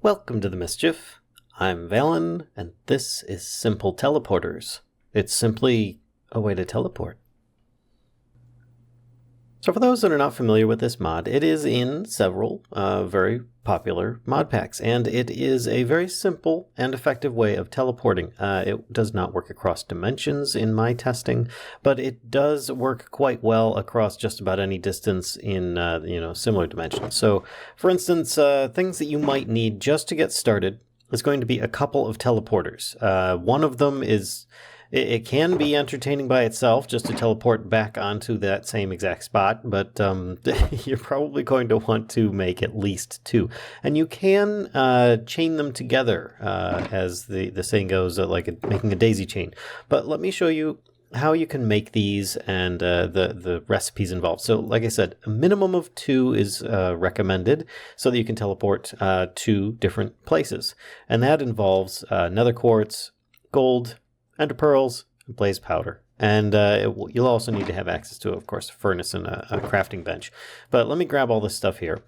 Welcome to the Mischief. I'm Vallen, and this is Simple Teleporters. It's simply a way to teleport. So for those that are not familiar with this mod, it is in several very popular mod packs, and it is a very simple and effective way of teleporting. It does not work across dimensions in my testing, but it does work quite well across just about any distance in similar dimensions. So for instance, things that you might need just to get started is going to be a couple of teleporters. One of them is... It can be entertaining by itself just to teleport back onto that same exact spot, but you're probably going to want to make at least two. And you can chain them together, as the saying goes, like making a daisy chain. But let me show you how you can make these and the recipes involved. So like I said, a minimum of two is recommended so that you can teleport to different places. And that involves nether quartz, gold, ender pearls, and blaze powder. And you'll also need to have access to, of course, a furnace and a crafting bench. But let me grab all this stuff here.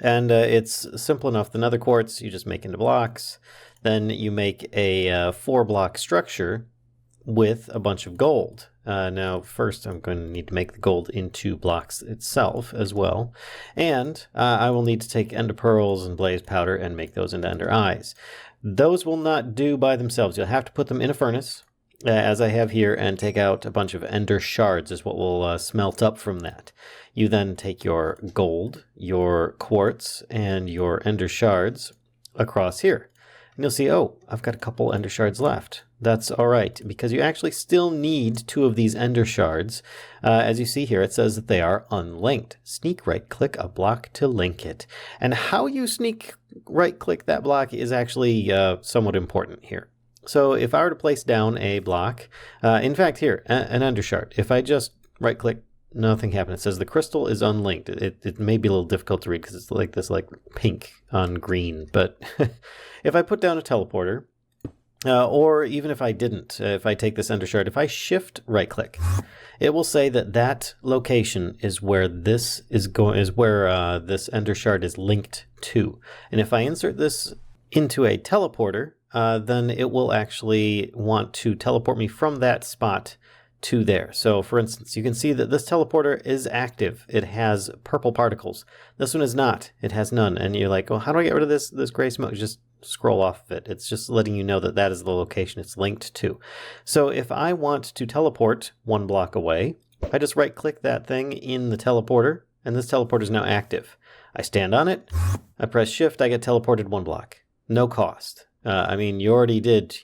And it's simple enough. The nether quartz, you just make into blocks. Then you make a 4-block structure with a bunch of gold. Now, first, I'm going to need to make the gold into blocks itself as well. And I will need to take ender pearls and blaze powder and make those into ender eyes. Those will not do by themselves. You'll have to put them in a furnace, as I have here, and take out a bunch of ender shards is what will smelt up from that. You then take your gold, your quartz, and your ender shards across here. And you'll see, oh, I've got a couple ender shards left. That's all right, because you actually still need 2 of these ender shards. As you see here, it says that they are unlinked. Sneak right-click a block to link it. And how you sneak right-click that block is actually somewhat important here. So if I were to place down a block, in fact here, an ender shard, if I just right-click, nothing happened. It says the crystal is unlinked. It may be a little difficult to read because it's like this pink on green. But if I put down a teleporter, or even if I didn't, if I take this ender shard, if I shift right click, it will say that that location is where this is where this ender shard is linked to. And if I insert this into a teleporter, then it will actually want to teleport me from that spot to there. So for instance, you can see that this teleporter is active. It has purple particles. This one is not. It has none. And you're like, well, how do I get rid of this gray smoke? Just scroll off of it. It's just letting you know that that is the location it's linked to. So if I want to teleport 1 block away, I just right click that thing in the teleporter, and this teleporter is now active. I stand on it, I press shift, I get teleported 1 block. No cost. I mean, you already did,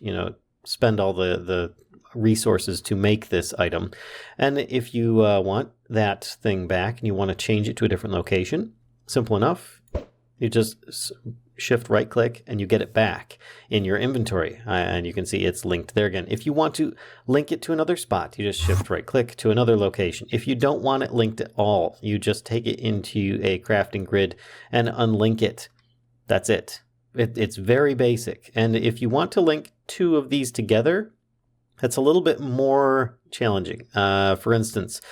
spend all the resources to make this item. And if you want that thing back and you want to change it to a different location, simple enough. You just shift right click and you get it back in your inventory, and you can see it's linked there again. If you want to link it to another spot, you just shift right click to another location. If you don't want it linked at all, you just take it into a crafting grid and unlink it. That's it. It's very basic. And if you want to link 2 of these together, it's a little bit more challenging. For instance,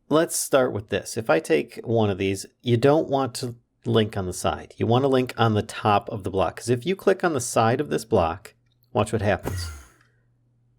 let's start with this. If I take one of these, you don't want to link on the side. You want to link on the top of the block, because if you click on the side of this block, watch what happens.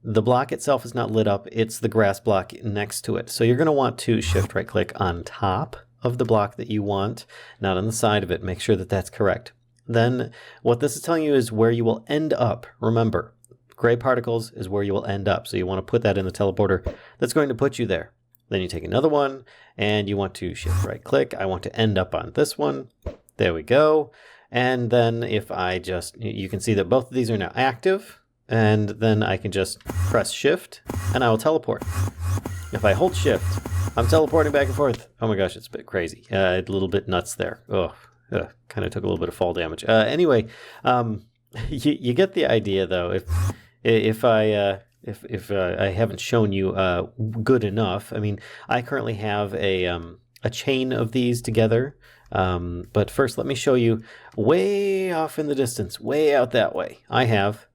The block itself is not lit up. It's the grass block next to it. So you're going to want to shift right click on top of the block that you want, not on the side of it. Make sure that that's correct. Then what this is telling you is where you will end up. Remember, gray particles is where you will end up. So you want to put that in the teleporter. That's going to put you there. Then you take another one and you want to shift right click. I want to end up on this one. There we go. And then if I you can see that both of these are now active, and then I can just press shift and I will teleport. If I hold shift, I'm teleporting back and forth. Oh my gosh, it's a bit crazy. A little bit nuts there. Kind of took a little bit of fall damage. Anyway, you get the idea though. If I haven't shown you good enough, I mean, I currently have a chain of these together. But first, let me show you way off in the distance, way out that way. I have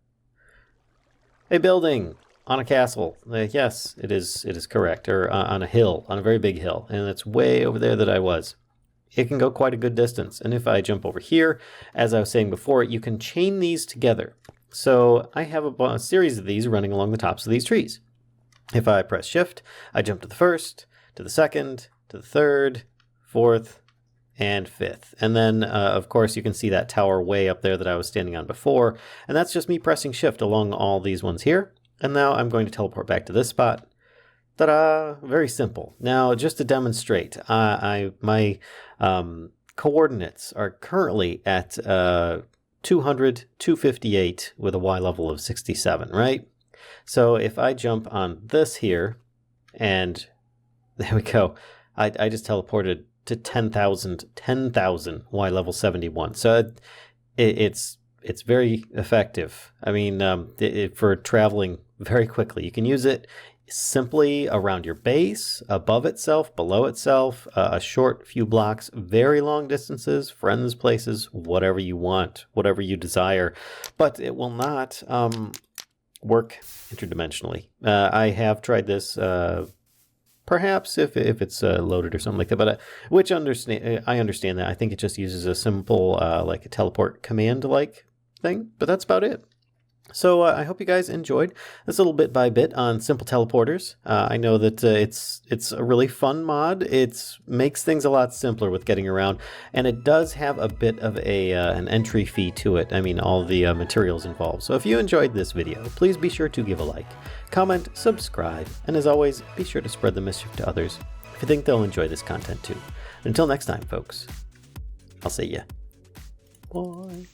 a building on a castle. Yes, it is correct. Or on a hill, on a very big hill. And it's way over there that I was. it can go quite a good distance. And if I jump over here, as I was saying before, you can chain these together. So I have a series of these running along the tops of these trees. If I press shift, I jump to the first, to the second, to the third, fourth, and fifth. And then, of course, you can see that tower way up there that I was standing on before. And that's just me pressing shift along all these ones here. And now I'm going to teleport back to this spot. Ta-da! Very simple. Now, just to demonstrate, my coordinates are currently at 200, 258 with a Y level of 67, right? So if I jump on this here, and there we go, I just teleported to 10,000 Y level 71. So it's very effective. I mean, for traveling very quickly. You can use it simply around your base, above itself, below itself, a short few blocks, very long distances, friends, places, whatever you want, whatever you desire. But it will not work interdimensionally. I have tried this, perhaps if it's loaded or something like that, but I understand that. I think it just uses a simple like a teleport command-like thing, but that's about it. So I hope you guys enjoyed this little bit by bit on simple teleporters. I know that it's a really fun mod. It makes things a lot simpler with getting around, and it does have a bit of an entry fee to it. I mean, all the materials involved. So if you enjoyed this video, please be sure to give a like, comment, subscribe, and as always, be sure to spread the mischief to others if you think they'll enjoy this content too. Until next time, folks, I'll see ya. Bye.